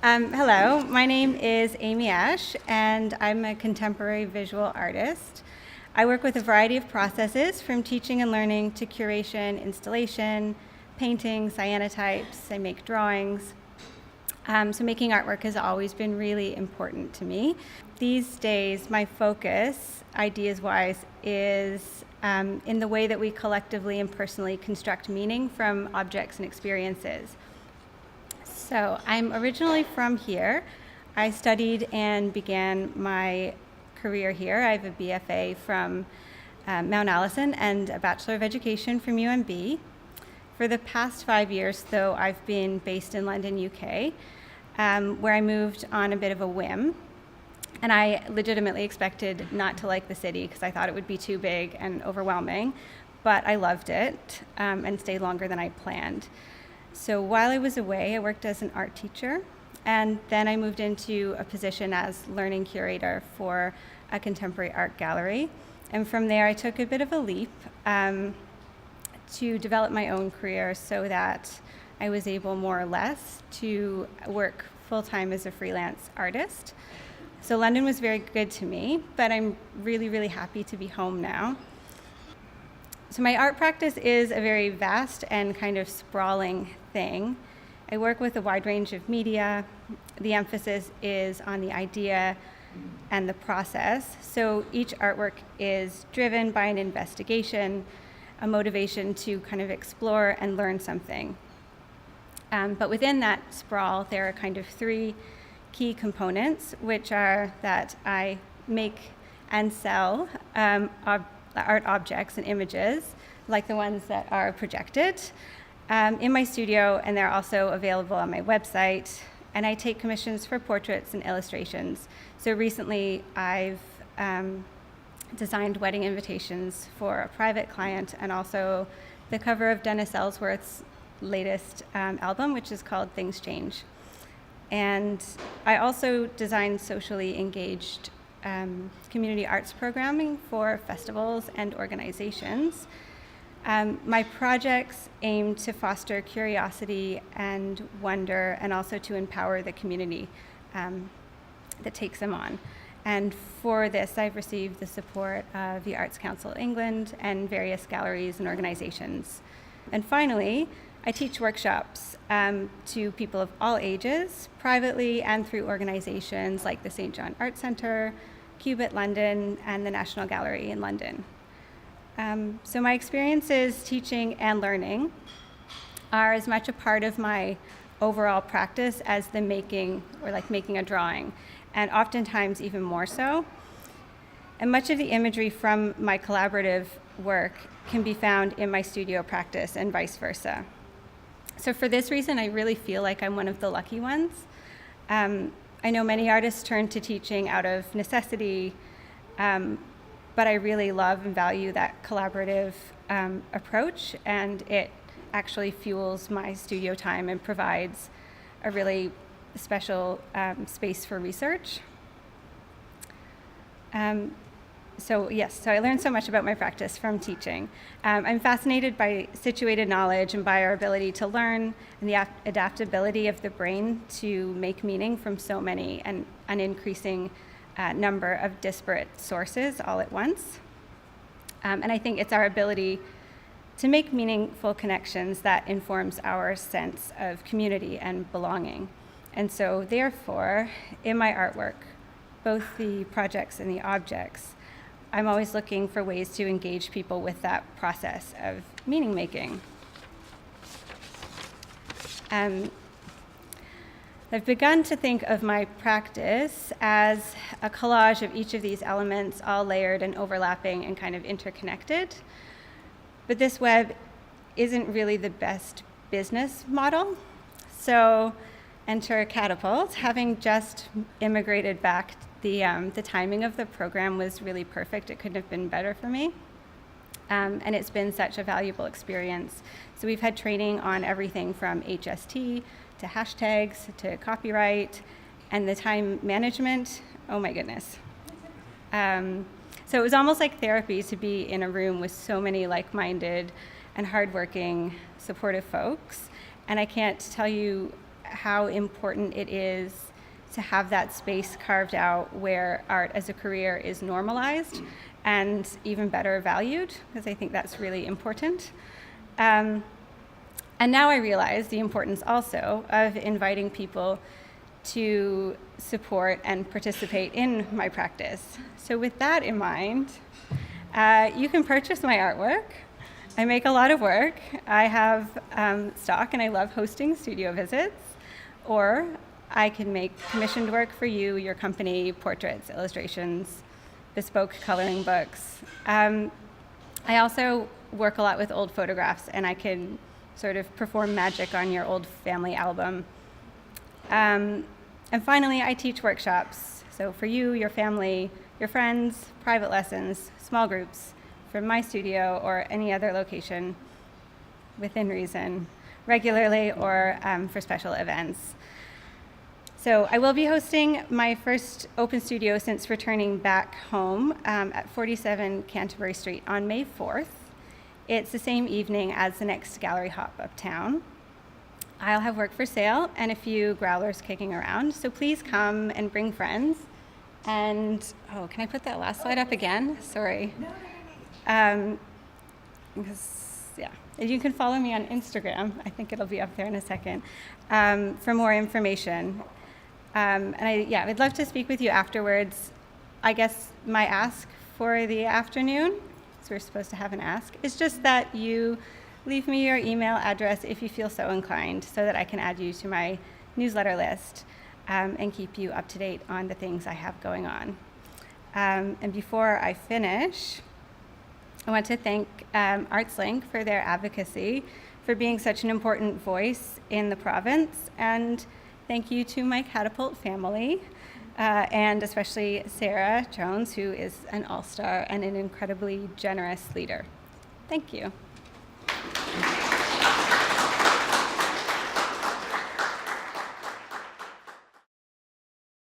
Hello, my name is Amy Ash, and I'm a contemporary visual artist. I work with a variety of processes, from teaching and learning to curation, installation, painting, cyanotypes. I make drawings. So making artwork has always been really important to me. These days, my focus, ideas-wise, is in the way that we collectively and personally construct meaning from objects and experiences. So I'm originally from here. I studied and began my career here. I have a BFA from Mount Allison and a Bachelor of Education from UNB. For the past 5 years, though, I've been based in London, UK, where I moved on a bit of a whim. And I legitimately expected not to like the city because I thought it would be too big and overwhelming, but I loved it and stayed longer than I planned. So while I was away, I worked as an art teacher, and then I moved into a position as learning curator for a contemporary art gallery. And from there, I took a bit of a leap to develop my own career so that I was able more or less to work full-time as a freelance artist. So London was very good to me, but I'm really, really happy to be home now. So my art practice is a very vast and kind of sprawling thing. I work with a wide range of media. The emphasis is on the idea and the process. So each artwork is driven by an investigation, a motivation to kind of explore and learn something. But within that sprawl, there are kind of three key components, which are that I make and sell art objects and images, like the ones that are projected, in my studio, and they're also available on my website. And I take commissions for portraits and illustrations. So recently, I've designed wedding invitations for a private client, and also the cover of Dennis Ellsworth's latest album, which is called Things Change. And I also design socially engaged community arts programming for festivals and organizations. My projects aim to foster curiosity and wonder, and also to empower the community that takes them on. And for this, I've received the support of the Arts Council England and various galleries and organizations. And finally, I teach workshops to people of all ages, privately and through organizations like the St. John Art Centre, Cubit London, and the National Gallery in London. So my experiences teaching and learning are as much a part of my overall practice as the making, or like making a drawing, and oftentimes even more so. And much of the imagery from my collaborative work can be found in my studio practice and vice versa. So for this reason, I really feel like I'm one of the lucky ones. I know many artists turn to teaching out of necessity, but I really love and value that collaborative approach, and it actually fuels my studio time and provides a really special space for research. So I learned so much about my practice from teaching. I'm fascinated by situated knowledge and by our ability to learn, and the adaptability of the brain to make meaning from so many and an increasing number of disparate sources all at once. And I think it's our ability to make meaningful connections that informs our sense of community and belonging. And so therefore, in my artwork, both the projects and the objects, I'm always looking for ways to engage people with that process of meaning making. I've begun to think of my practice as a collage of each of these elements, all layered and overlapping and kind of interconnected. But this web isn't really the best business model. So enter Catapult. Having just immigrated back, the timing of the program was really perfect. It couldn't have been better for me. And it's been such a valuable experience. So we've had training on everything from HST to hashtags to copyright, and the time management, oh my goodness. So it was almost like therapy to be in a room with so many like-minded and hardworking, supportive folks. And I can't tell you how important it is to have that space carved out where art as a career is normalized and even better valued, because I think that's really important. And now I realize the importance also of inviting people to support and participate in my practice. So with that in mind, you can purchase my artwork. I make a lot of work. I have stock and I love hosting studio visits, or I can make commissioned work for you, your company, portraits, illustrations, bespoke coloring books. I also work a lot with old photographs, and I can sort of perform magic on your old family album. And finally, I teach workshops. So for you, your family, your friends, private lessons, small groups, from my studio or any other location within reason, regularly or for special events. So I will be hosting my first open studio since returning back home at 47 Canterbury Street on May 4th. It's the same evening as the next gallery hop uptown. I'll have work for sale and a few growlers kicking around, so please come and bring friends. And, can I put that last slide up again? Sorry. Because, you can follow me on Instagram. I think it'll be up there in a second for more information. And I'd love to speak with you afterwards. I guess my ask for the afternoon, so we're supposed to have an ask, is just that you leave me your email address if you feel so inclined, so that I can add you to my newsletter list and keep you up to date on the things I have going on. And before I finish, I want to thank ArtsLink for their advocacy, for being such an important voice in the province, and thank you to my Catapult family, and especially Sarah Jones, who is an all-star and an incredibly generous leader. Thank you.